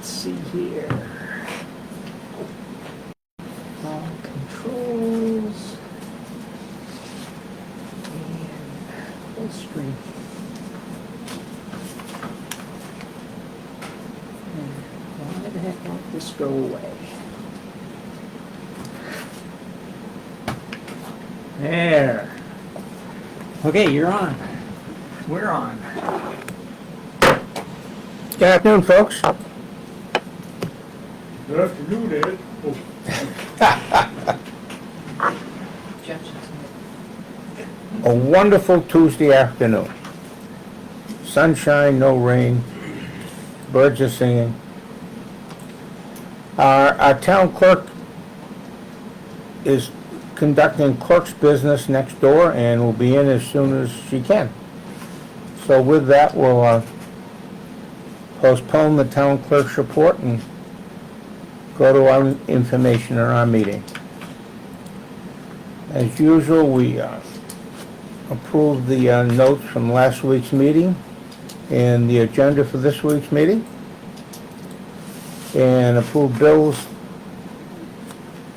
let's see here. All controls. And full screen. And why the heck won't this go away? There. Okay, you're on. We're on. Good afternoon, folks. Good afternoon, Ed. A wonderful Tuesday afternoon. Sunshine, no rain, birds are singing. Our town clerk is conducting clerk's business next door and will be in as soon as she can. So with that, we'll postpone the town clerk's report and go to our information in our meeting. As usual, we approve the notes from last week's meeting and the agenda for this week's meeting, and approve bills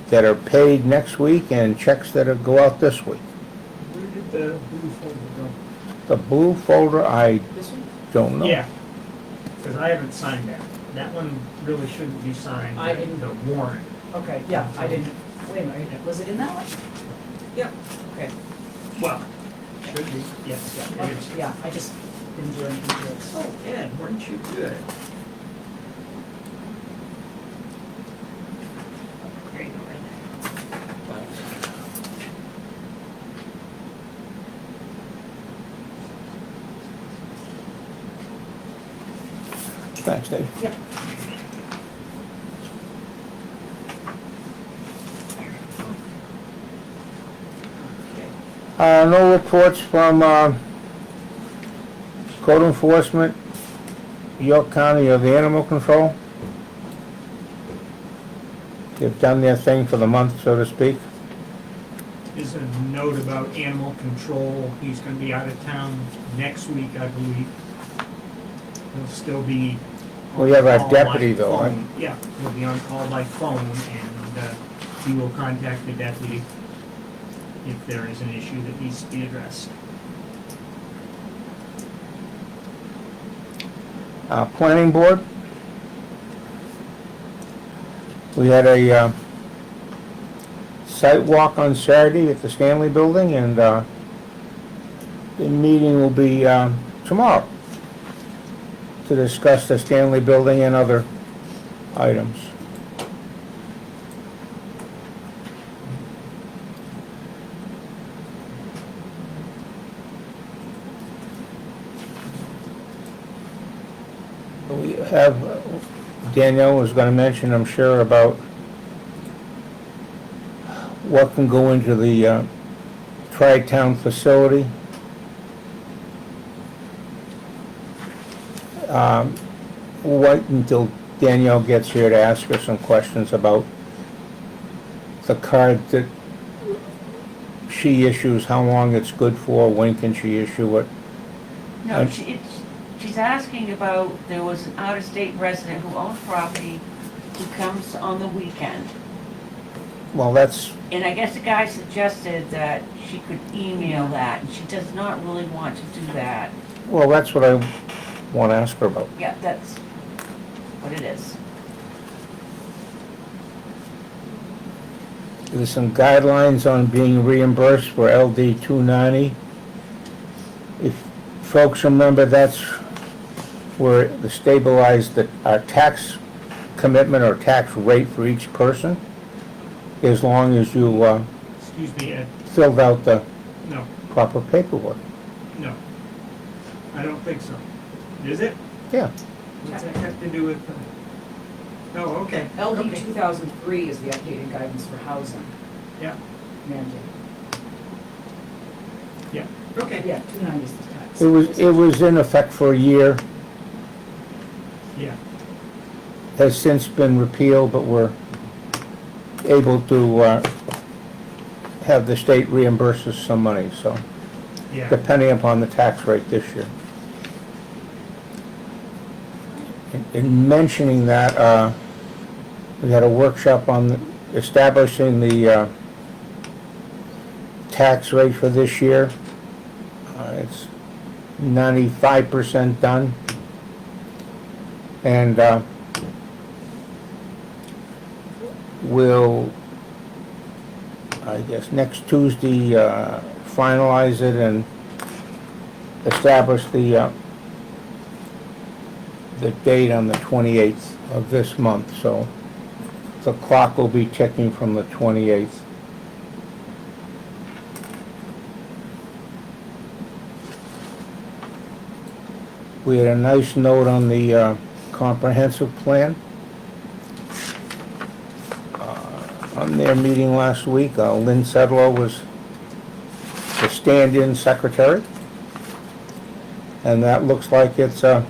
that are paid next week and checks that go out this week. Where did the blue folder go? The blue folder, I This one? don't know. Yeah, because I haven't signed that. That one really shouldn't be signed. I didn't. The warrant. Okay, yeah, I didn't, wait a minute, was it in that one? Yeah. Okay, Well, should be, yes, yeah. it is. yeah, I just didn't do anything to it. Oh, Ed, weren't you good? Great, Thanks, Dave. Yep. No reports from code enforcement, York County, or the animal control. They've done their thing for the month, so to speak. There's a note about animal control. He's gonna be out of town next week, I believe. He'll still be. We have our on call by deputy, though, right? phone. Yeah, he'll be on call by phone, and he will contact the deputy if there is an issue that needs to be addressed. Planning board. We had a site walk on Saturday at the Stanley Building, and the meeting will be tomorrow to discuss the Stanley Building and other items. We have, Danielle was going to mention, I'm sure, about what can go into the Tri-Town facility. We'll wait until Danielle gets here to ask her some questions about the card that she issues, how long it's good for, when can she issue it. No, she's asking about, there was an out-of-state resident who owns property who comes on the weekend. Well, that's, And I guess the guy suggested that she could email that, and she does not really want to do that. well, that's what I want to ask her about. Yeah, that's what it is. There's some guidelines on being reimbursed for LD 290. If folks remember, that's where the stabilized our tax commitment or tax rate for each person, as long as you Excuse me, Ed. filled out the No, proper paperwork. no. I don't think so. Is it? Yeah. What's that have to do with? Oh, okay. LD Okay. 2003 is the updated guidance for housing Yeah, mandate. yeah, okay. Yeah, 290 is the tax. It was in effect for a year, Yeah, has since been repealed, but we're able to have the state reimburse us some money, so, yeah. depending upon the tax rate this year. in mentioning that, we had a workshop on establishing the tax rate for this year. It's 95% done. And we'll, I guess, next Tuesday, finalize it and establish the date on the 28th of this month. So the clock will be ticking from the 28th. We had a nice note on the comprehensive plan. On their meeting last week, Lynn Sedlow was the stand-in secretary. And that looks like it's, I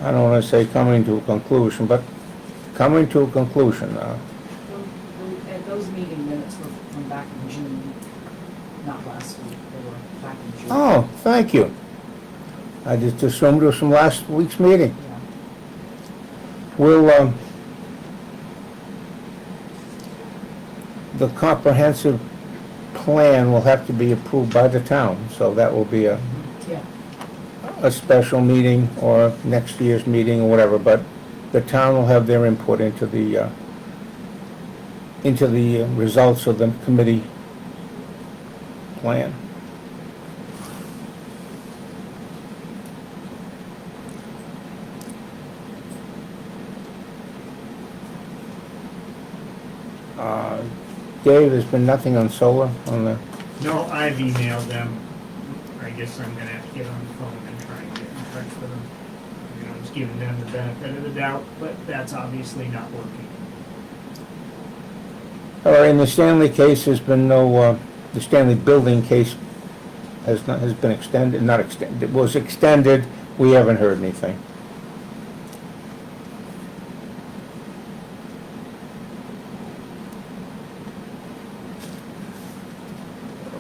don't want to say coming to a conclusion, but coming to a conclusion. And those meeting minutes were from back in June, not last week, they were back in June. Oh, thank you. I just assumed it was from last week's meeting. Yeah. We'll, the comprehensive plan will have to be approved by the town, so that will be Yeah. a special meeting or next year's meeting or whatever, but the town will have their input into the results of the committee plan. Dave, there's been nothing on solar on the, No, I've emailed them. I guess I'm gonna have to get on the phone and try and get in touch with them. You know, just giving them the benefit of the doubt, but that's obviously not working. in the Stanley case, there's been no, the Stanley building case has been extended, not extended, it was extended, we haven't heard anything.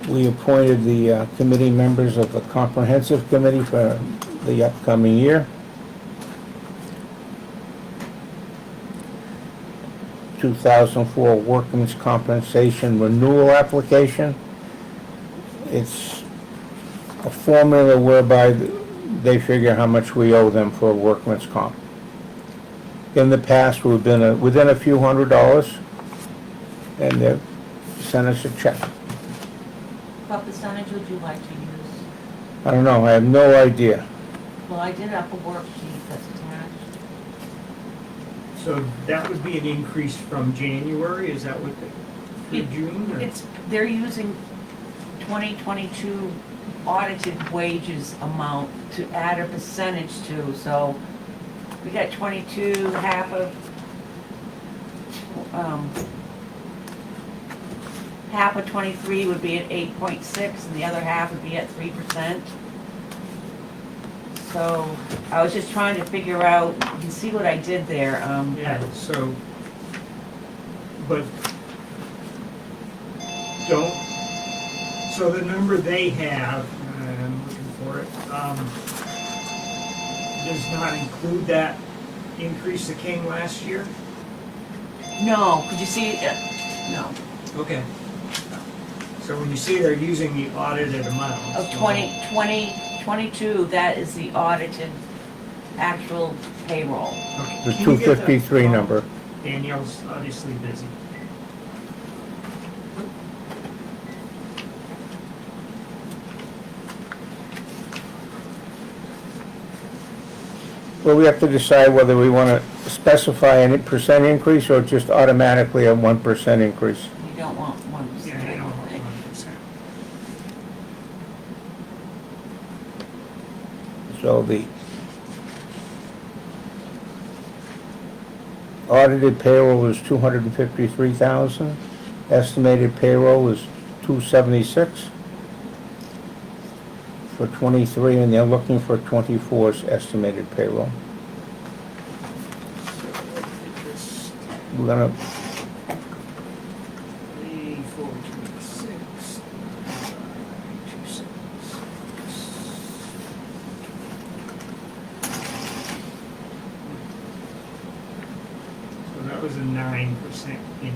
We appointed the committee members of the comprehensive committee for the upcoming year. 2004 workman's compensation renewal application. It's a formula whereby they figure how much we owe them for workman's comp. In the past, we've been within a few $100s, and they've sent us a check. What percentage would you like to use? I don't know, I have no idea. Well, I did up a worksheet that's attached. So that would be an increase from January, is that what, through June? or- They're using 2022 audited wages amount to add a percentage to, so we got 22, half of 23 would be at 8.6 and the other half would be at 3%. So I was just trying to figure out, you can see what I did there. Yeah, so, but don't, so the number they have, I'm looking for it, does not include that increase that came last year? No, could you see, no, Okay. So when you see they're using the audited amount. of 22, that is the audited actual payroll. Okay. The Can you get that? 253 number. Danielle's obviously busy. Well, we have to decide whether we want to specify a percent increase or just automatically a 1% increase. You don't want 1%. Yeah, I know, 100%. So the audited payroll is 253,000. Estimated payroll is 276 for 23, and they're looking for 24's estimated payroll. We're gonna, 426. That was a 9% increase.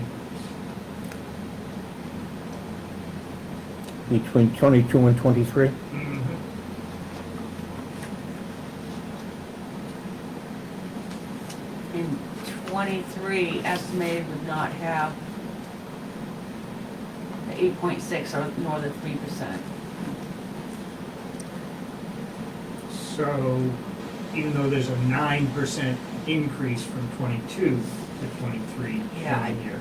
Between 22 and 23? Mhm. In 23, estimated would not have the 8.6 or nor the 3%. So even though there's a 9% increase from 22 to 23 Yeah, for the year.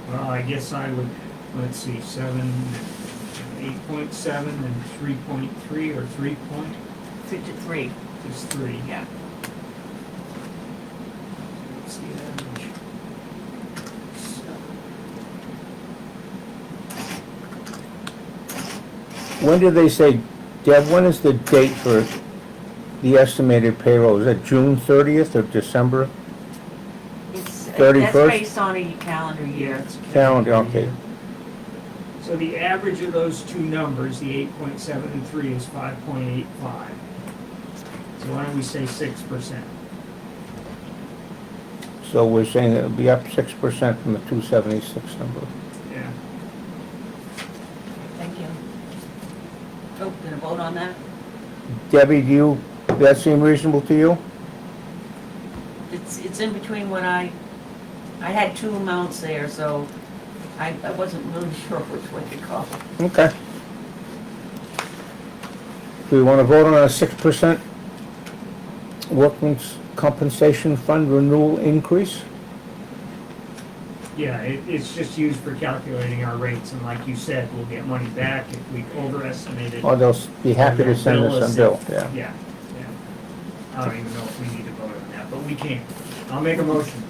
Well, I guess I would, let's see, 8.7 and 3.3 or 3 point, 53, just 3. yeah. Let's see average. When did they say, Deb, when is the date for the estimated payroll? Is it June 30th or December? It's, 31st? that's based on a calendar year. It's Calendar, okay. So the average of those two numbers, the 8.7 and 3, is 5.85. So why don't we say 6%? So we're saying it'll be up 6% from the 276 number. Yeah. Thank you. Oh, gonna vote on that? Debbie, does that seem reasonable to you? It's in between what I had two amounts there, so I wasn't really sure which way to go. Okay. Do we want to vote on a 6% workman's compensation fund renewal increase? Yeah, it's just used for calculating our rates, and like you said, we'll get money back if we overestimated. Or they'll be happy to send us a bill, yeah. Yeah, yeah. I don't even know if we need to vote on that, but we can. I'll make a motion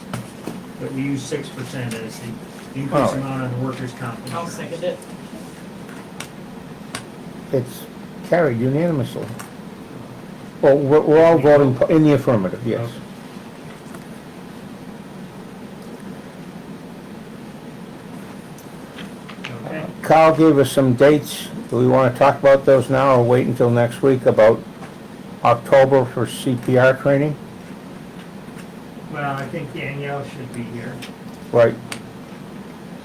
that we use 6% as the increase All right. amount on the workers' comp I'll insurance. second it. It's carried unanimously. Well, we're all voting in the affirmative, yes. Okay. Okay. Carl gave us some dates. Do we want to talk about those now or wait until next week about October for CPR training? Well, I think Danielle should be here. Right,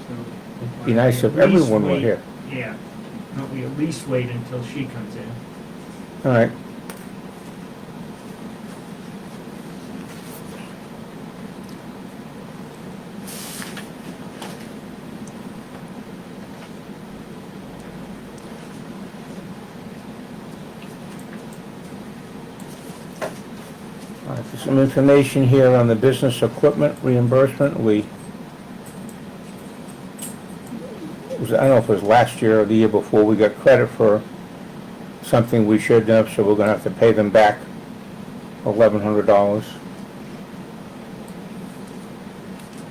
So it'd be nice if at least everyone were wait- here. Yeah, don't we at least wait until she comes in? All right. All right, there's some information here on the business equipment reimbursement. I don't know if it was last year or the year before, we got credit for something we shouldn't have, so we're gonna have to pay them back $1,100.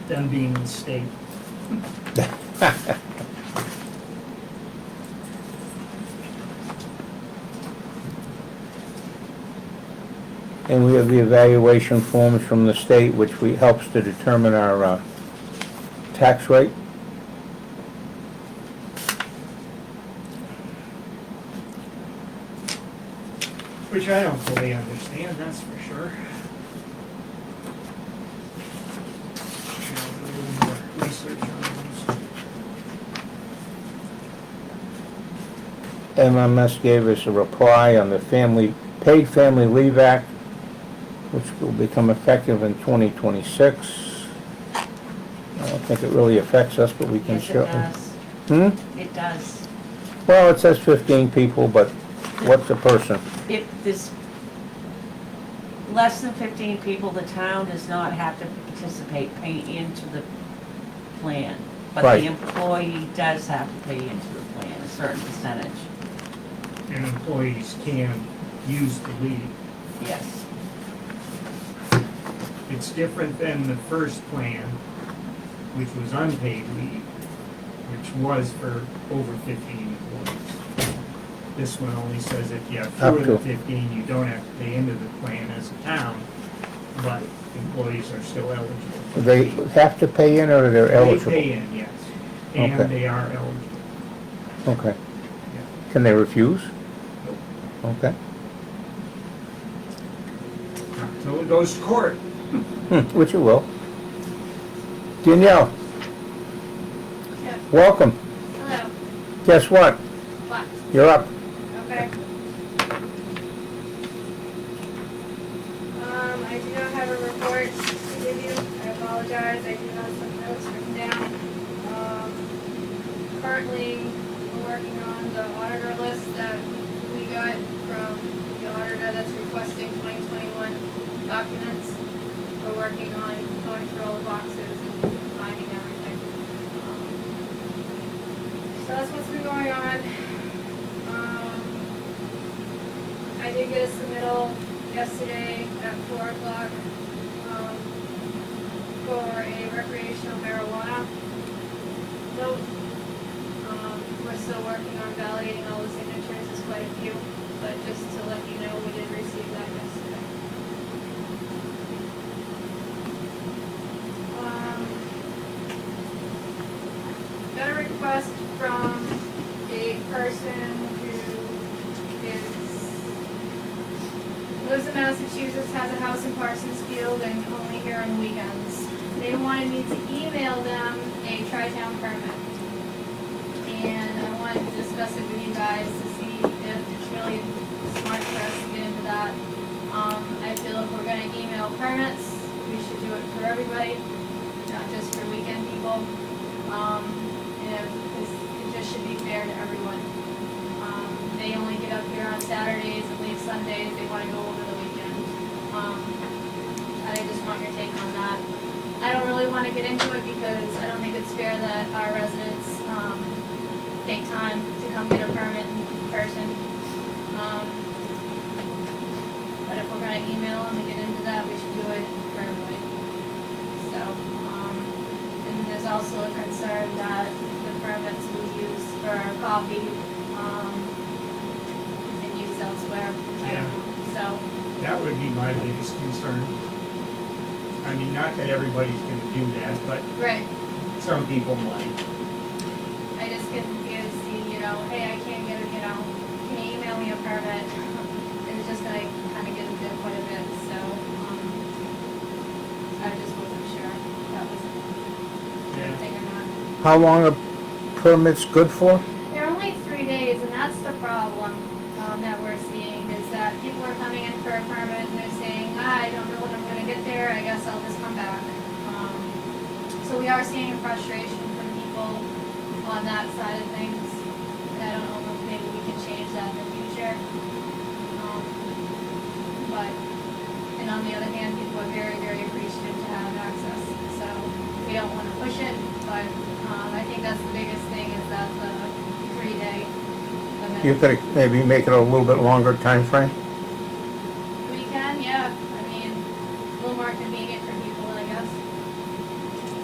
Them being the state. And we have the evaluation forms from the state, which helps to determine our tax rate. Which I don't fully understand, that's for sure. A little more research on those. MMS gave us a reply on the Paid Family Leave Act, which will become effective in 2026. I don't think it really affects us, but we can Yes, show. it does. Hmm? It does. Well, it says 15 people, but what's a person? If there's less than 15 people, the town does not have to participate, pay into the plan. But Right. the employee does have to pay into the plan, a certain percentage. And employees can use the leave. Yes. It's different than the first plan, which was unpaid leave, which was for over 15 employees. This one only says if you have Up fewer than to. 15, you don't have to pay into the plan as a town, but employees are still eligible. Do they have to pay in or they're They eligible? pay in, yes, and Okay. they are eligible. Okay. Yeah. Can they refuse? Nope. Okay. So it goes to court. Which it will. Danielle, Yeah. welcome. Hello. Guess what? What? You're up. Okay. I do not have a report to give you. I apologize. I do have some notes written down. Currently, we're working on the auditor list that we got from the auditor that's requesting 2021 documents. We're working on going through all the boxes and finding everything. So that's what's been going on. I did get a submittal yesterday at 4 o'clock for a recreational marijuana vote. We're still working on validating all the signatures, there's quite a few, but just to let you know, we did receive that yesterday. Got a request from a person who lives in Massachusetts, has a house in Parsons Field, and only here on weekends. They wanted me to email them a tri-town permit. And I wanted to discuss it with you guys to see if it's really smart for us to get into that. I feel if we're gonna email permits, we should do it for everybody, not just for weekend people. Because it just should be fair to everyone. They only get up here on Saturdays and leave Sundays, they wanna go over the weekend. I just want your take on that. I don't really wanna get into it because I don't think it's fair that our residents, take time to come get a permit in person. But if we're gonna email them and get into that, we should do it for everybody. So, and there's also a concern that the permits we use for coffee, and used elsewhere. I don't know. So, That would be my biggest concern. I mean, not that everybody's gonna do that, but right, some people might. I just get confused, see, hey, I can't get it, can you email me a permit? It's just gonna kinda get into quite a bit, so, I just wasn't sure if that was a Yeah. thing or not. How long are permits good for? They're only 3 days, and that's the problem, that we're seeing, is that people are coming in for a permit and they're saying, I don't know when I'm gonna get there, I guess I'll just come back. So we are seeing a frustration from people on that side of things, and I don't know if maybe we can change that in the future. But, and on the other hand, people are very, very appreciative to have access, so we don't wanna push it, but, I think that's the biggest thing, is that the 3-day limit. You could maybe make it a little bit longer time frame. We can, yeah, I mean, a little more convenient for people, I guess.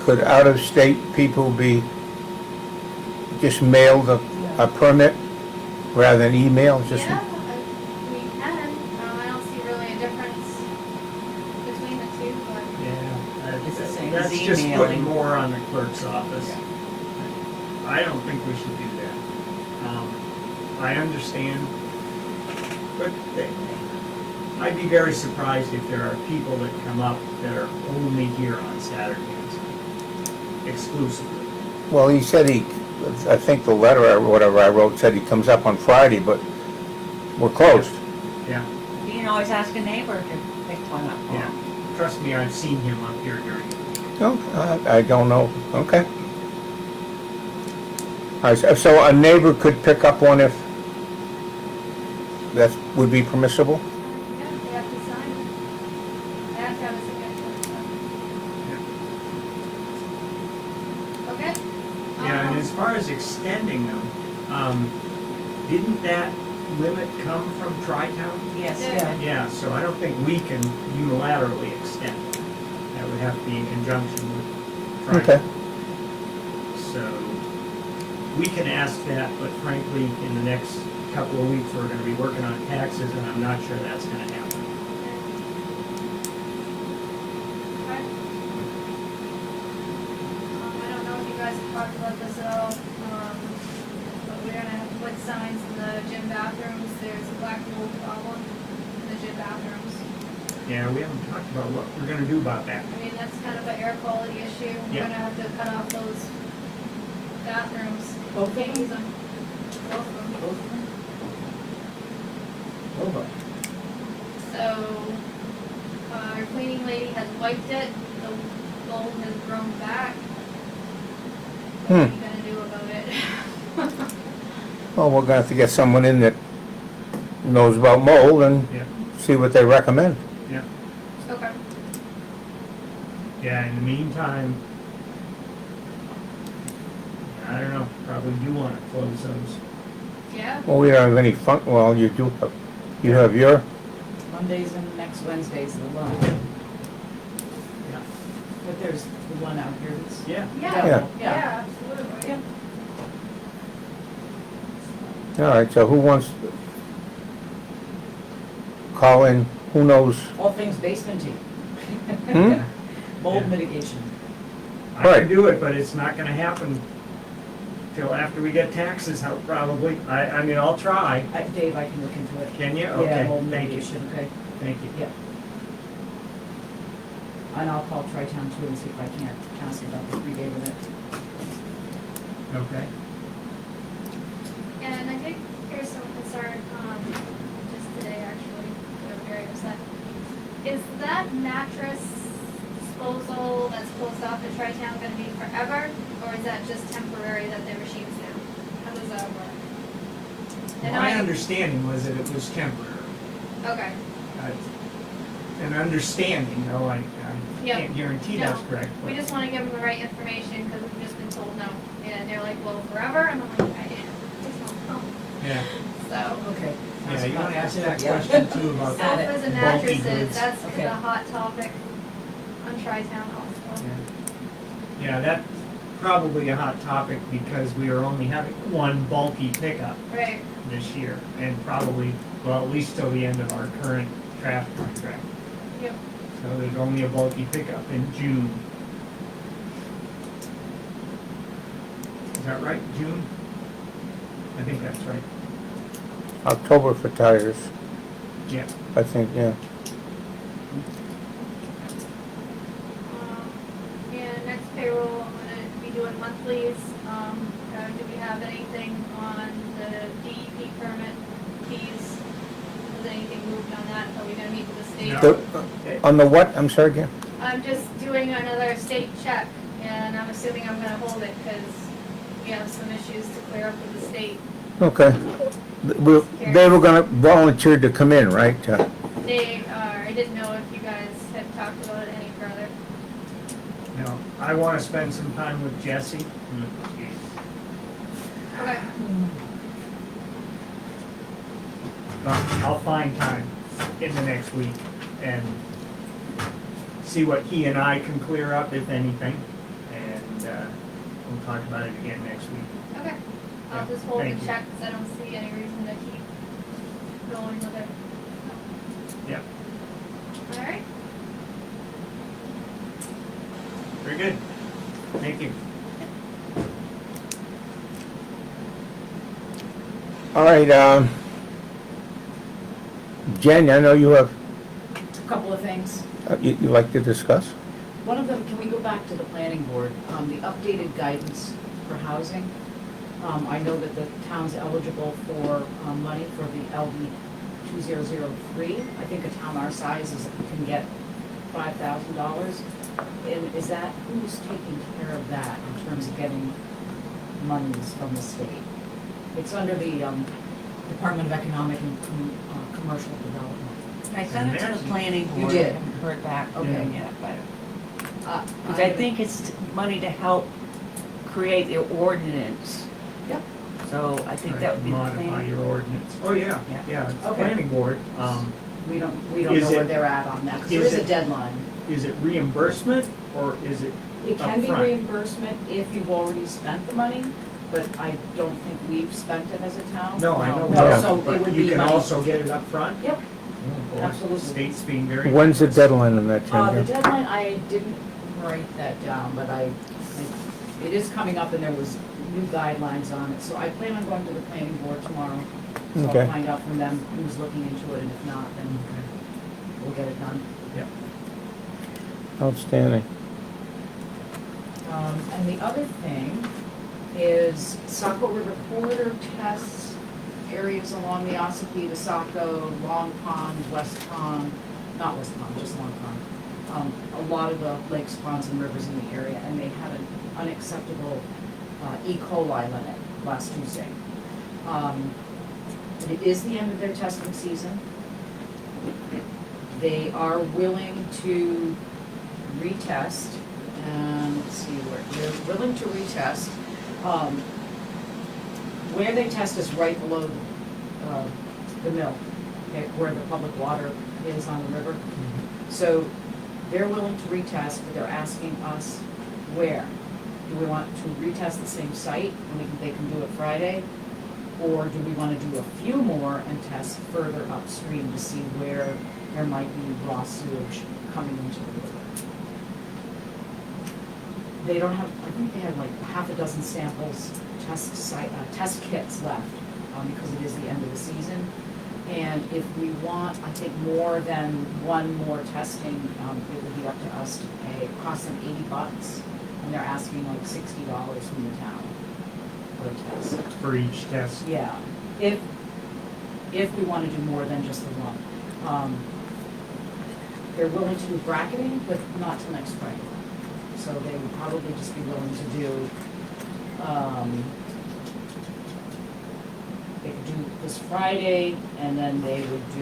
Could out-of-state people be just mailed a permit rather than email? Just Yeah, we can, I don't see really a difference between the two, but. Yeah, It's the same as that's just putting emailing. more on the clerk's office. I don't think we should do that. I understand, but I'd be very surprised if there are people that come up that are only here on Saturdays, exclusively. Well, he said I think the letter or whatever I wrote said he comes up on Friday, but we're closed. Yeah, You can always ask a neighbor to pick one up. yeah. Trust me, I've seen him up here during the week. No, I don't know. Okay. All right, so a neighbor could pick up one if that would be permissible? Yeah, they have to sign it. They have to have a signature. Okay? Yeah, and as far as extending them, didn't that limit come from Tri-Town? Yes, Yeah. Yeah, so I don't think we can unilaterally extend it. That would have to be in conjunction with Okay. Tri-Town. So, we can ask that, but frankly, in the next couple of weeks, we're gonna be working on taxes, and I'm not sure that's gonna happen. Okay. I don't know if you guys have talked about this at all, but we're gonna have to put signs in the gym bathrooms. There's a black mold problem in the gym bathrooms. Yeah, we haven't talked about what we're gonna do about that. I mean, that's kind of an air quality issue. We're Yeah. gonna have to cut off those bathrooms. Both Can't of use them? them. Both of them. Both of them? Oh, boy. So, our cleaning lady has wiped it, the mold has grown back. What are you gonna do about it? Well, we're gonna have to get someone in that knows about mold and Yeah. see what they recommend. Okay. Yeah, in the meantime, I don't know, probably do wanna close those. Yeah, Well, we don't have any fun, well, you do, you have your, Mondays and next Wednesdays, the lunch. Yeah. But there's the one out here that's. Yeah. yeah, Yeah. yeah, absolutely. Yeah. all right, so who wants to call in, who knows? All things basementy. Hmm? Mold Yeah. mitigation. I can Right. do it, but it's not gonna happen till after we get taxes out, probably. I mean, I'll try. Dave, I can look into it. Can you? Yeah, Okay, mold thank you, mitigation, okay. thank you. Yeah. And I'll call Tri-Town too and see if I can't ask about the 3-day limit. Okay. And I did hear some concern, just today actually, they were very upset. Is that mattress disposal that's closed off at Tri-Town gonna be forever? Or is that just temporary that the machine's down? How does that work? And My I- understanding was that it was temporary. Okay, An understanding, though, I Yeah. can't guarantee No. that's correct. but- we just wanna give them the right information, cause we've just been told no. And they're like, well, forever? And I'm like, I just don't know. Yeah, So, Okay. yeah, you wanna ask that Yeah. question too about Add it. sofas and bulky mattresses, goods. that's Okay. the hot topic on Tri-Town also. Yeah, that's probably a hot topic because we are only having one bulky pickup Right, this year, and probably, well, at least till the end of our current draft contract. yep. So there's only a bulky pickup in June. Is that right, June? I think that's right. October for tires, Yeah. I think, yeah. And next payroll, I'm gonna be doing monthlies. Do we have anything on the DEP permit fees? Has anything moved on that? Are we gonna meet with the state? No. On the what, I'm sorry again? I'm just doing another state check, and I'm assuming I'm gonna hold it, because we have some issues to clear up with the state. Okay. They were gonna volunteer to come in, right? They are, I didn't know if you guys had talked about it any further. No, I wanna spend some time with Jesse. Okay, I'll find time in the next week and see what he and I can clear up, if anything, and we'll talk about it again next week. okay. I'll just hold Thank the you. check, because I don't see any reason to keep going with it. Yep, All right? very good. Thank you. All right, Jen, I know you have, A couple of things. you'd like to discuss? One of them, can we go back to the planning board, the updated guidance for housing? I know that the town's eligible for, money for the LD 2003. I think a town our size can get $5,000. And is that, who's taking care of that in terms of getting monies from the state? It's under the, Department of Economic and Commercial Development. I sent it to the planning board. did? I haven't heard back from Okay. them yet, but, because I I think it's money to help create the ordinance. Yep. So I think that would be the Modify planning. your ordinance. Oh, yeah, Yeah. yeah, it's Okay. planning board. We don't Is know where it- they're at on that, because there is is a it- deadline. Is it reimbursement or is it, It can be upfront? reimbursement if you've already spent the money, but I don't think we've spent it as a town. no, I know, No. So but it would you be can money. also get it up front. Yep, Oh, boy. Absolutely. State's being very. When's the deadline on that, the Jen? deadline, I didn't write that down, but it is coming up and there was new guidelines on it, so I plan on going to the planning board tomorrow. So Okay. I'll find out from them who's looking into it, and if not, then we'll get it done. Outstanding. And the other thing is Saco River corridor tests areas along the Ossipee, the Saco, Long Pond, West Pond, not West Pond, just Long Pond. A lot of the lakes, ponds, and rivers in the area, and they had an unacceptable E. coli limit last Tuesday. It is the end of their testing season. They are willing to retest, and let's see where, they're willing to retest. Where they test is right below the mill, okay, where the public water is on the river. So they're willing to retest, but they're asking us where. Do we want to retest the same site, and they can do it Friday? Or do we want to do a few more and test further upstream to see where there might be raw sewage coming into the river? They don't have, I think they had like half a dozen samples, test kits left, because it is the end of the season. And if we want, I think, more than one more testing, it would be up to us to pay. It costs them $80, and they're asking like $60 from the town for a test. For each test. Yeah, if we want to do more than just the one. They're willing to do bracketing, but not till next spring. So they would probably just be willing to do, they could do this Friday, and then they would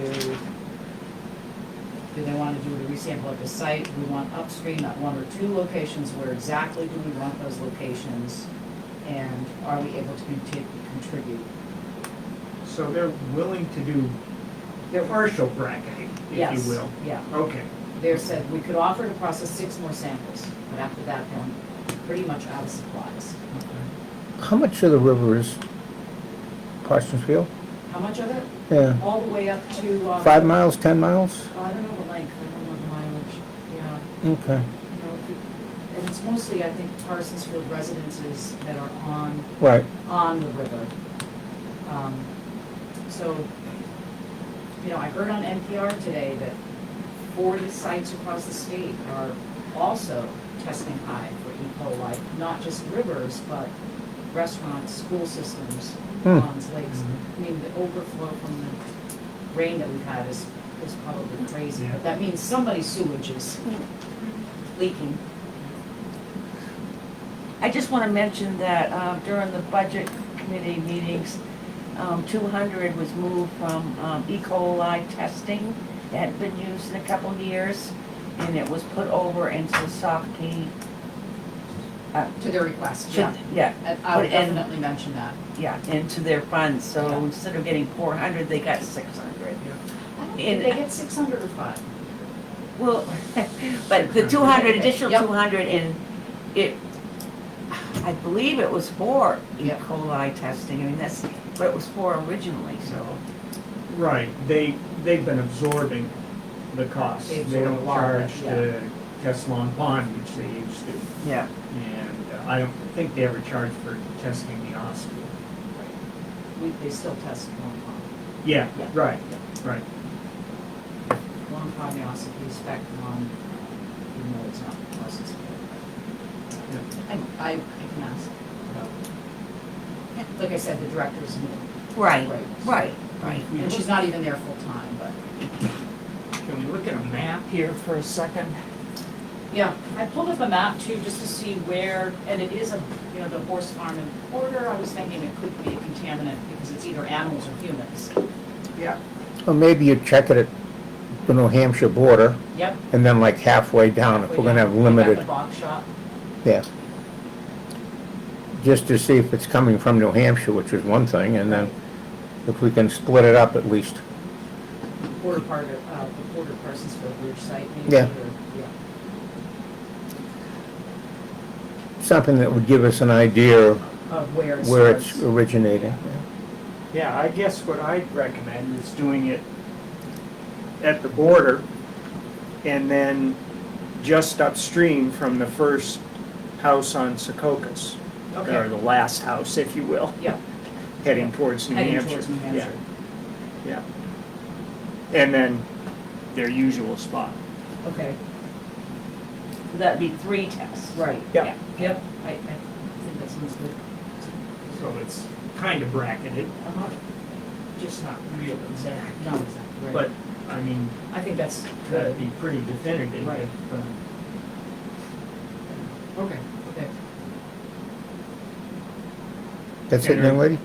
do they want to do the resample at the site? We want upstream at one or two locations. Where exactly do we want those locations? And are we able to contribute? So they're willing to do partial bracketing, if Yes, you will. yeah. Okay. They said we could offer to process 6 more samples, but after that, they're pretty much out of supplies. How much of the river is Parsonsfield? How much of it? Yeah. All the way up to... 5 miles, 10 miles? I don't know the length, I don't know the mileage, yeah. Okay. You know, and it's mostly, I think, Parsonsfield residences that are Right. on the river. So, you know, I heard on NPR today that 40 sites across the state are also testing high for E. coli, not just rivers, but restaurants, school systems, ponds, lakes. I mean, the overflow from the rain that we've had is probably crazy, but that means somebody's sewage is leaking. I just want to mention that during the budget committee meetings, 200 was moved from E. coli testing. It hadn't been used in a couple of years, and it was put over into Saukee. To their request, Yeah, I would Put in- definitely mention that. yeah, into their funds, so Yeah. instead of getting 400, they got 600. Did they get 600 or 5? Well, but the 200, additional Yep. 200, and it, I believe it was for E. Yep. coli testing, I mean, that's what it was for originally, so. Right, they've been absorbing the cost. They They absorb don't a lot of charge it, yeah. the test Long Pond, which they used to. Yeah. And I don't think they ever charged for testing the hospital. They still test Long Pond. Yeah, Yeah. right, right. Long Pond, they also do spec on, even though it's not licensed. I can ask about, like I said, the director's new. Right, Right. right. And she's not even there full time, but. Can we look at a map here for a second? Yeah, I pulled up a map too, just to see where, and it is the horse farm in Porter. I was thinking it could be a contaminant because it's either animals or humans. Yeah. Well, maybe you check it at the New Hampshire border, Yep. and then like halfway down, if we're gonna have limited, The box shop. yeah. Just to see if it's coming from New Hampshire, which is one thing, and then if we can split it up at least. Porter part of, the Porter Parsonsfield Bridge site, maybe. Yeah. Or- yeah. Something that would give us an idea of Of where it where starts. it's originating. Yeah, I guess what I'd recommend is doing it at the border and then just upstream from the first house on Secocas. Or Okay, the last house, if you will, yeah, heading towards New heading Hampshire. towards New Hampshire. Yeah. And then their usual spot. Okay, That'd be 3 tests. right. Yeah. Yep, I think that sounds good. So it's kind of bracketed, Uh-huh. just not real exact. No, exactly, right. But, I mean, I think that's that'd good. be pretty definitive Right. if, Okay, okay. That's it, young lady?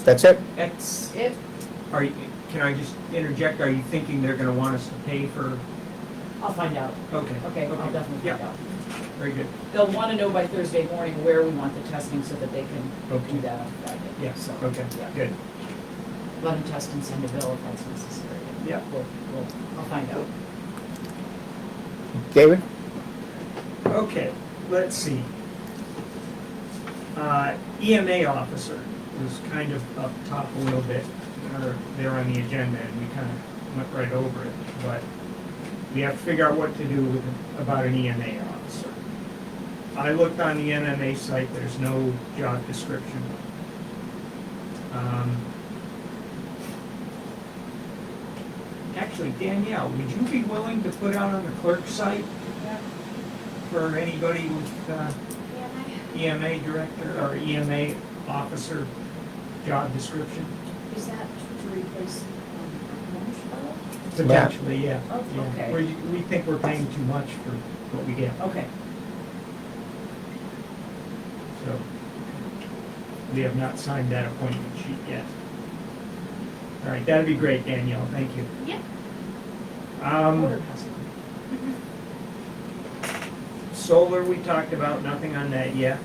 That's it? That's it. can I just interject, are you thinking they're gonna want us to pay for, I'll find out. okay. Okay, I'll definitely find Yeah, out. very good. They'll want to know by Thursday morning where we want the testing so that they can Okay. do that on Friday. Yeah, So, okay, yeah. good. Let them test and send a bill if that's necessary. Yeah. I'll find out. David? Okay, let's see. EMA officer was kind of up top a little bit, or there on the agenda, and we kind of went right over it, but we have to figure out what to do with, about an EMA officer. I looked on the MMA site, there's no job description. Actually, Danielle, would you be willing to put out on the clerk's site for anybody with, EMA director or EMA officer job description? Is that to replace Marshall? Potentially, yeah. Oh, Yeah. okay. We think we're paying too much for what we get, Okay. so. We have not signed that appointment sheet yet. All right, that'd be great, Danielle, thank you. Yeah. Order has Solar, we talked about, nothing on that yet.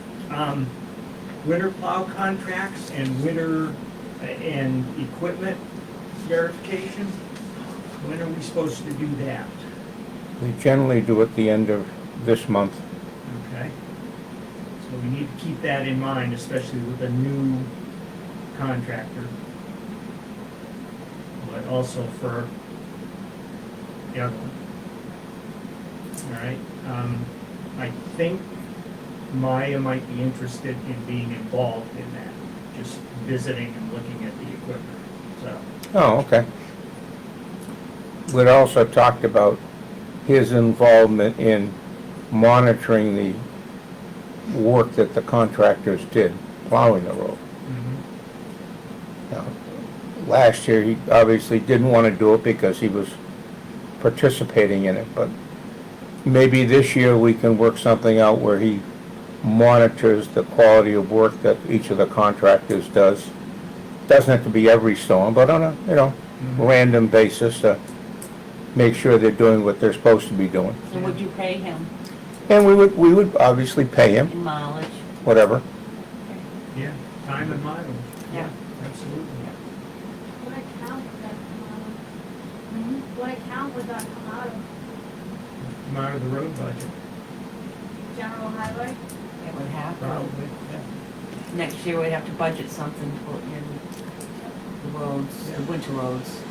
Winter plow contracts and winter, and equipment verification, when are we supposed to do that? We generally do at the end of this month. Okay. So we need to keep that in mind, especially with a new contractor. But also for the other one. All right, I think Maya might be interested in being involved in that, just visiting and looking at the equipment, so. Oh, okay. We'd also talked about his involvement in monitoring the work that the contractors did plowing the road. Now, last year, he obviously didn't want to do it because he was participating in it, but maybe this year we can work something out where he monitors the quality of work that each of the contractors does. Doesn't have to be every storm, but on a, random basis to make sure they're doing what they're supposed to be doing. And would you pay him And we would obviously pay him, in mileage? whatever. Yeah, time and mileage. Yeah. Absolutely. What account would that come out of? What account would that come out of? Come out of the road budget, General highway? It would have to. probably, yeah. Next year, we'd have to budget something to put in the roads, the winter roads.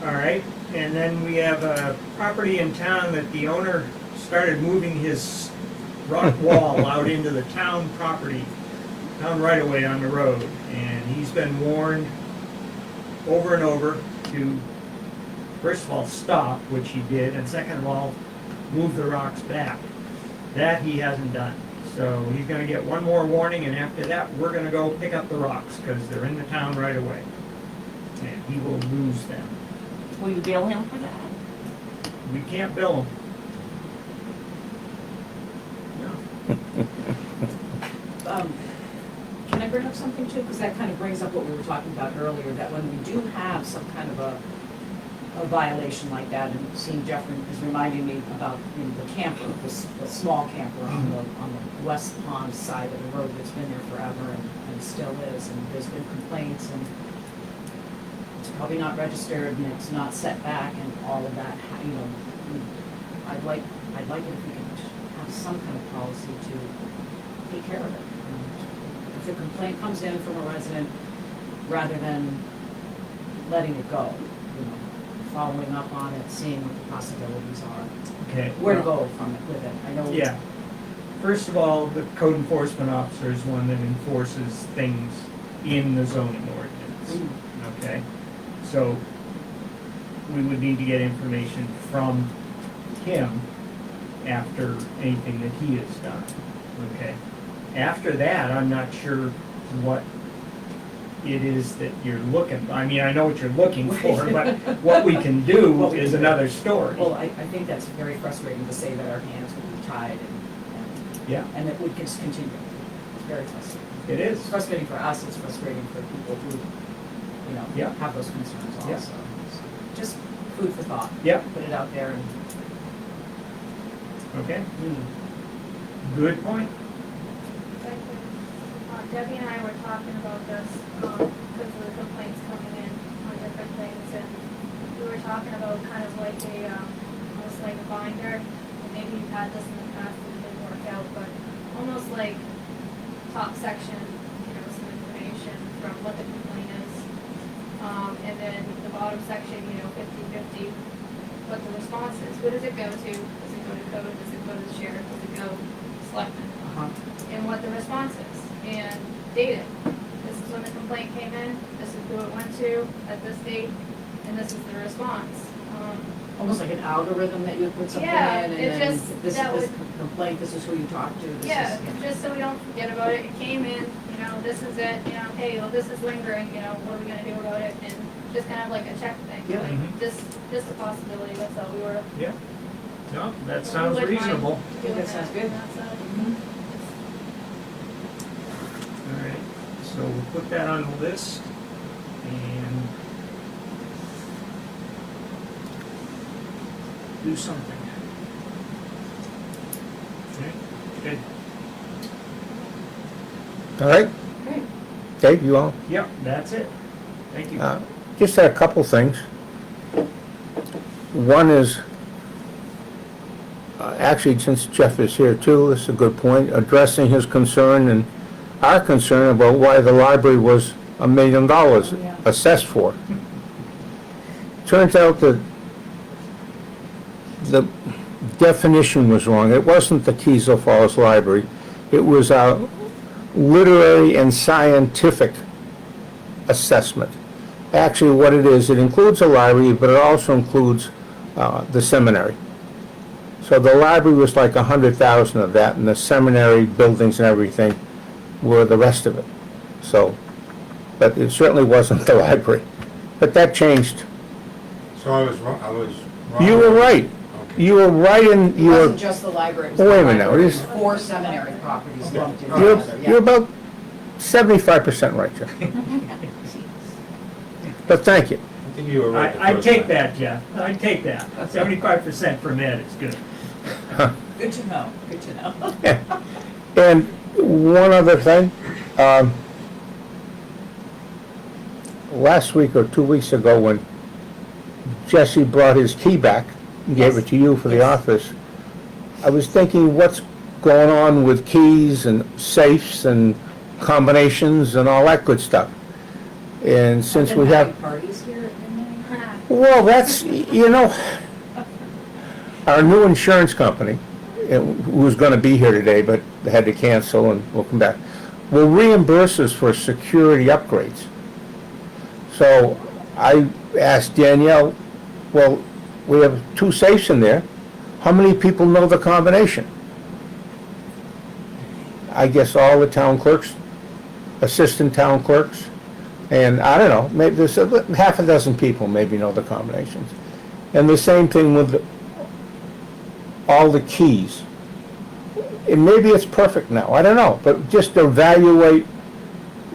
All right, and then we have a property in town that the owner started moving his rock wall out into the town property, town right away on the road. And he's been warned over and over to, first of all, stop, which he did, and second of all, move the rocks back. That he hasn't done. So he's gonna get one more warning, and after that, we're gonna go pick up the rocks, because they're in the town right away. And he will lose them. Will you bill him for that? We can't bill them. No. Can I bring up something too? Because that kind of brings up what we were talking about earlier, that when we do have some kind of a violation like that, and seeing Jeff is reminding me about the camper, the small camper on the west pond side of the road that's been there forever and still is, and there's been complaints, and it's probably not registered, and it's not set back, and all of that, I'd like it if we could have some kind of policy to take care of it. If a complaint comes in from a resident, rather than letting it go, following up on it, seeing what the possibilities are, Okay. where to go from it with it. I know. Yeah. First of all, the code enforcement officer is one that enforces things in the zoning ordinance. Okay? So we would need to get information from him after anything that he has done, okay? After that, I'm not sure what it is that you're looking, I mean, I know what you're looking for, but what we can do What we is can do. another story. Well, I think that's very frustrating to say that our hands will be tied Yeah, and that we can just continue. It's very frustrating. it is. It's frustrating for us, it's frustrating for people who, Yeah. have those concerns also. Yeah. So just food for thought. Yeah, Put it out there and, okay, good point. Debbie and I were talking about this, because of the complaints coming in on different things, and we were talking about kind of like almost like a binder, and maybe you've had this in the past and it didn't work out, but almost like top section, some information from what the complaint is, and then the bottom section, 50/50, what the response is. Who does it go to? Does it go to code? Does it go to the sheriff? Does it go selectmen? And what the response is, and date it. This is when the complaint came in, this is who it went to at this date, and this is the response. almost like an algorithm that you put something in Yeah, and it then just- this that is would- complaint, this is who you talk to, this is. Yeah, just so we don't forget about it, it came in, this is it, hey, well, this is lingering, what are we gonna do about it? And just kind of like a check thing, Yeah. like, just a possibility, that's all we were. Yeah, no, that we sounds wouldn't mind reasonable. doing That sounds good. on that side. Mhm. All right, so we'll put that on the list and do something. Okay, good. All right, Great. Dave, you all? Yep, that's it. Thank you. Just had a couple things. One is, actually, since Jeff is here too, this is a good point, addressing his concern and our concern about why the library was $1 million Yeah. assessed for. Turns out that the definition was wrong. It wasn't the Teasle Falls Library. It was a literary and scientific assessment. Actually, what it is, it includes a library, but it also includes the seminary. So the library was like 100,000 of that, and the seminary buildings and everything were the rest of it. So, but it certainly wasn't the library. But that changed. So I was wrong. You were right. Okay. You were right in, It you wasn't were, just the library, it was Wait the a minute, library, it it is- was 4 seminary properties lumped in you're, together, yeah. you're about 75% right, Jeff. But thank you. I think you were right the I first take time. that, Jeff, I take that. 75% from Ed is good. Good to know, good to know. And one other thing, last week or 2 weeks ago, when Jesse brought his key back and gave it to you for the Yes. office, I was thinking, what's going on with keys and safes and combinations and all that good stuff? And since we have, Parties here at midnight? well, that's, our new insurance company, who was gonna be here today, but they had to cancel and we'll come back, will reimburse us for security upgrades. So I asked Danielle, well, we have 2 safes in there, how many people know the combination? I guess all the town clerks, assistant town clerks, and I don't know, maybe there's half a dozen people maybe know the combinations. And the same thing with all the keys. And maybe it's perfect now, I don't know, but just evaluate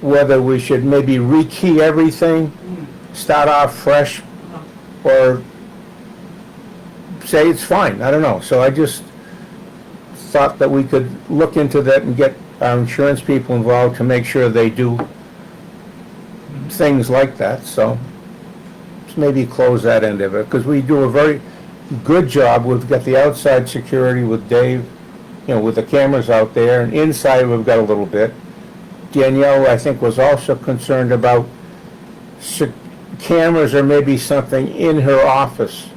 whether we should maybe rekey everything, start off fresh, or say it's fine, I don't know. So I just thought that we could look into that and get our insurance people involved to make sure they do things like that, so just maybe close that end of it, because we do a very good job. We've got the outside security with Dave, with the cameras out there, and inside we've got a little bit. Danielle, I think, was also concerned about cameras or maybe something in her office,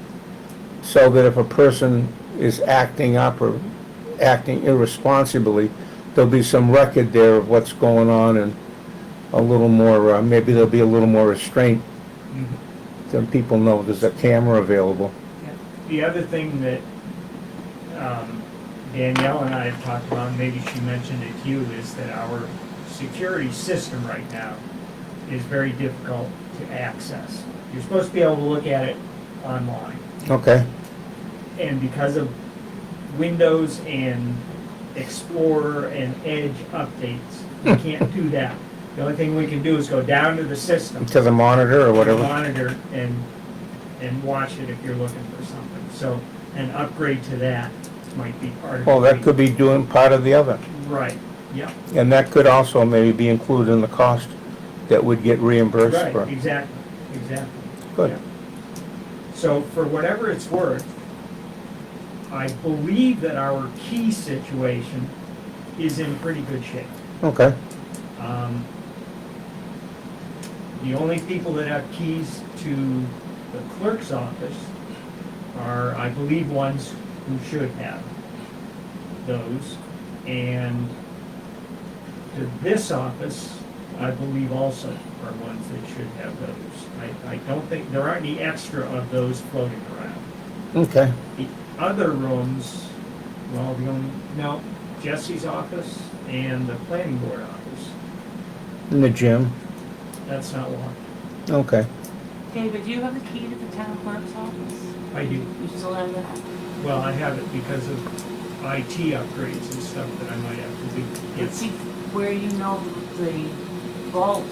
so that if a person is acting up or acting irresponsibly, there'll be some record there of what's going on, and a little more, maybe there'll be a little more restraint then people know there's a camera available. The other thing that Danielle and I have talked about, and maybe she mentioned it to you, is that our security system right now is very difficult to access. You're supposed to be able to look at it online. Okay, And because of Windows and Explorer and Edge updates, we can't do that. The only thing we can do is go down to the system, to the monitor or whatever. monitor, and watch it if you're looking for something. So an upgrade to that might be part of it. Well, that could be doing part of the other. Right, yeah, And that could also maybe be included in the cost that would get reimbursed right, for. exactly. Good. Yeah. So for whatever it's worth, I believe that our key situation is in pretty good shape. Okay, The only people that have keys to the clerk's office are, I believe, ones who should have those. And to this office, I believe also are ones that should have those. I don't think, there aren't any extra of those floating around. okay. The other rooms, well, no, Jesse's office and the planning board office, In the gym, that's not one. okay. David, do you have the key to the town clerk's office? I do. You still have that? Well, I have it because of IT upgrades and stuff that I might have to do. And Yes. see, where you know the vault,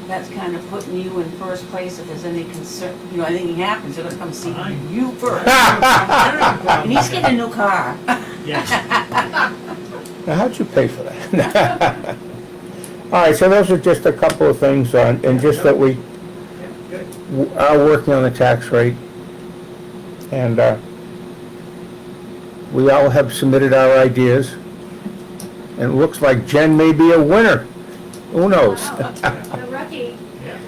that's kind of putting you in first place if there's any concern, you know, anything happens, they're gonna come see Fine. you first. And And he's getting a new car. Yes, Now, how'd you pay for that? All right, so those are just a couple of things on, and just that we yeah, good. are working on the tax rate. And, we all have submitted our ideas. And it looks like Jen may be a winner. Who knows? The rookie. Yeah.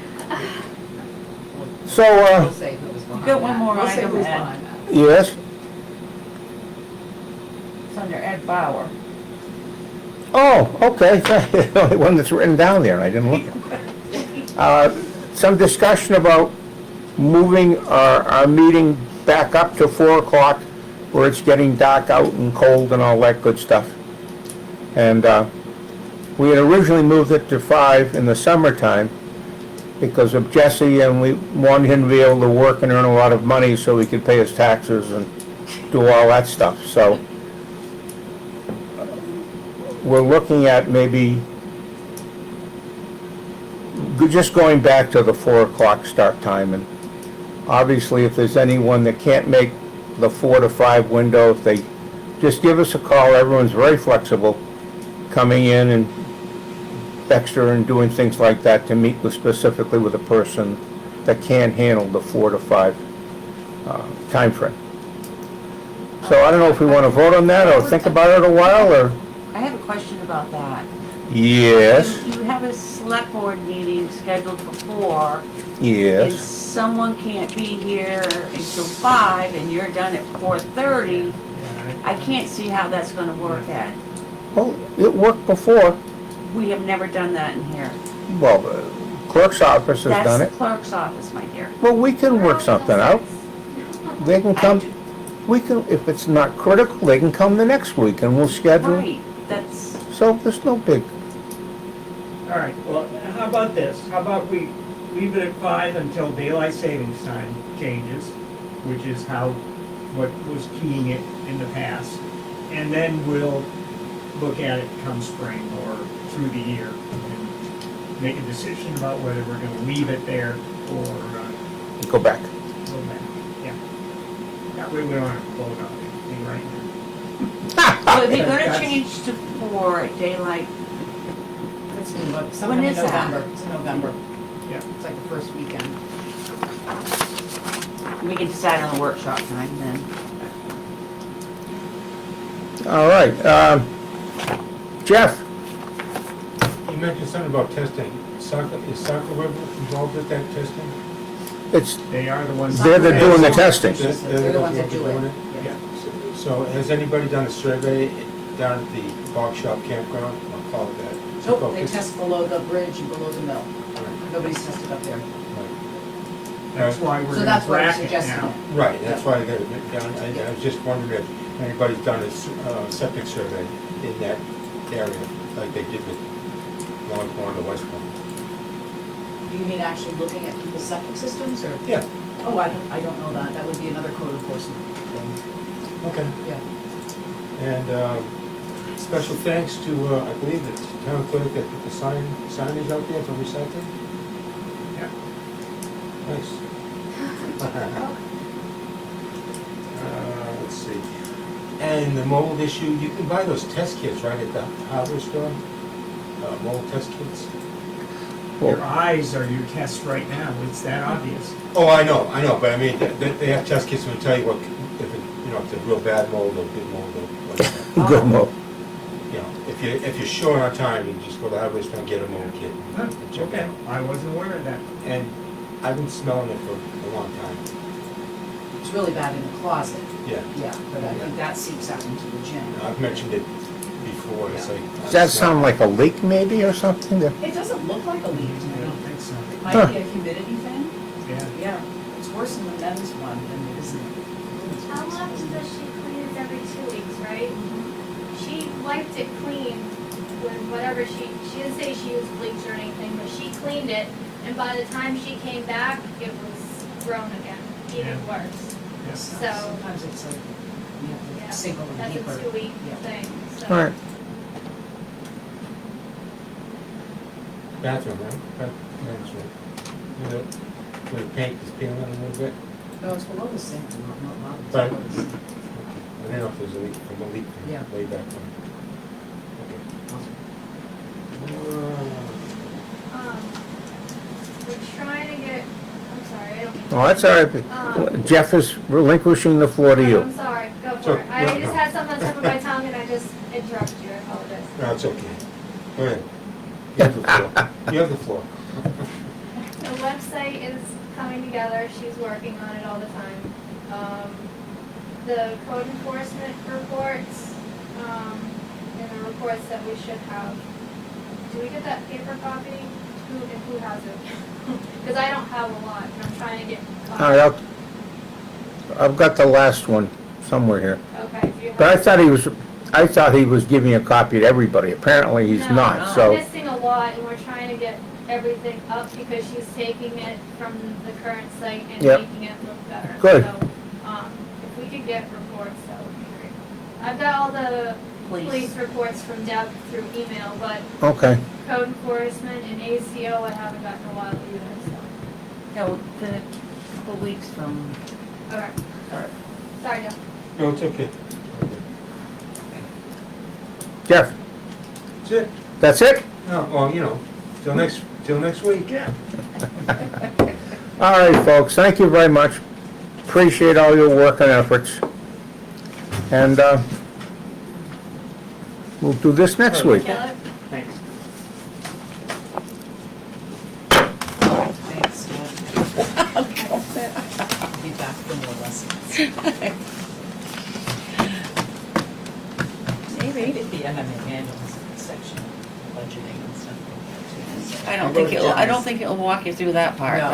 So, We'll say who was behind got one that. more We'll say item, who's Ed. behind that. yes? It's under Ed Bauer. Oh, okay, the only one that's written down there, I didn't look at. Some discussion about moving our meeting back up to 4 o'clock, where it's getting dark out and cold and all that good stuff. And, we had originally moved it to 5 in the summertime because of Jesse, and we wanted him to be able to work and earn a lot of money so he could pay his taxes and do all that stuff, so. We're looking at maybe just going back to the 4 o'clock start time, and obviously if there's anyone that can't make the 4 to 5 window, if they just give us a call. Everyone's very flexible coming in and extra and doing things like that to meet with specifically with a person that can handle the 4 to 5 time frame. So I don't know if we want to vote on that or think about it a while, or? I have a question about that. Yes, You have a select board meeting scheduled for 4, and yes. someone can't be here until 5, and you're done at 4:30. I can't see how that's gonna work, Ed. Well, it worked before. We have never done that in here. Well, the clerk's office has done That's it. the clerk's office, my dear. Well, we can work something out. They can come, we can, if it's not critical, they can come the next week and we'll schedule. Right, that's, So there's no big, All right, well, how about this? How about we leave it at 5 until daylight savings time changes, which is what was keying it in the past. And then we'll look at it come spring or through the year and make a decision about whether we're gonna leave it there or go back. go back. Yeah. That way we don't have to vote on anything right now. well, if you're gonna That's- change to 4 at daylight, It's in sometime in is that? November. It's in November. Yeah. It's like the first weekend. we can decide on the workshop time then. All right, Jeff, You mentioned something about testing. Is Saco River involved with that testing? it's, They are the ones. they're doing the testing. They're the ones that do it. Yeah. So has anybody done a survey down at the Bog Shop campground? I'll call it that. Nope, they test below the bridge and below the mill. Nobody's tested up there. That's why we're So gonna that's why we're bracket suggesting now. it. Right, that's why I got it down. I was just wondering if anybody's done a septic survey in that area, like they did with Long Pond or West Pond. Do you mean actually looking at people's septic systems, or? Yeah, Oh, I don't know that. That would be another code enforcement thing. okay. Yeah. And special thanks to, I believe it's town clerk that put the signage out there for recycling. Yeah. Nice. Let's see. And the mold issue, you can buy those test kits right at the hardware store, mold test kits. Your eyes are your test right now, it's that obvious. Oh, I know, but I mean, they have test kits that will tell you what, if it, you know, if it's a real bad mold or good mold or whatever. Good mold. You know, if you're short on time, you just go to the hardware store and get a mold kit. and check it Okay, out. I wasn't aware of that. And I've been smelling it for a long time. It's really bad in the closet, Yeah, yeah, but I think that seeps out into the gym. I've mentioned it before, it's like. Does that sound like a leak maybe or something? It doesn't look like a leak to I me. don't think so. It Huh. might be a humidity thing. Yeah. Yeah, it's worse in the men's one than it is in the women's How one. often does she clean it? Every 2 weeks, right? She wiped it clean with whatever she didn't say she used bleach or anything, but she cleaned it, and by the time she came back, it was grown again, even Yeah. worse. Yes. So, Sometimes it's like, you yeah, have to sink a little that's deeper. a 2-week Yeah. thing, so. All right. Bathroom, right? Bathroom's right. You know, where the paint is peeling a little bit. No, it's below the sink, not Right. below the sink. I don't know if there's a leak from a leak from Yeah. way back when. We're trying to get, I'm sorry, I don't mean. Oh, that's all right. Jeff is relinquishing the floor to I'm you. sorry, go So, for it. I no, just no. had something on the tip of my tongue and I just interrupted you, I apologize. No, it's okay. Go ahead. You have the floor. You have the floor. The website is coming together, she's working on it all the time. The code enforcement reports, and the reports that we should have. Do we get that paper copy? Who has it? Because I don't have a lot, and I'm trying to get. All right, I've got the last one somewhere here. Okay, do you have? But I thought he was giving a copy to everybody. Apparently he's No, not, I'm so. missing a lot, and we're trying to get everything up because she's taking it from the current site and Yep. making it look better. Good. So, if we could get reports, that would be great. I've got all the police reports from Deb through email, but Okay. code enforcement and ACO I haven't gotten in a while either, so. Yeah, within a couple of weeks from, Okay, or sorry, Deb. No, it's okay. Jeff, That's it. that's it? No, well, you know, till next week. Yeah. All right, folks, thank you very much. Appreciate all your work and efforts. And, we'll do this next week. Taylor? Thanks. Thanks, Deb. Be back for more lessons. maybe. Yeah, I'm in manuals section, budgeting and stuff like that too. so. I don't think it'll walk you through that part. No.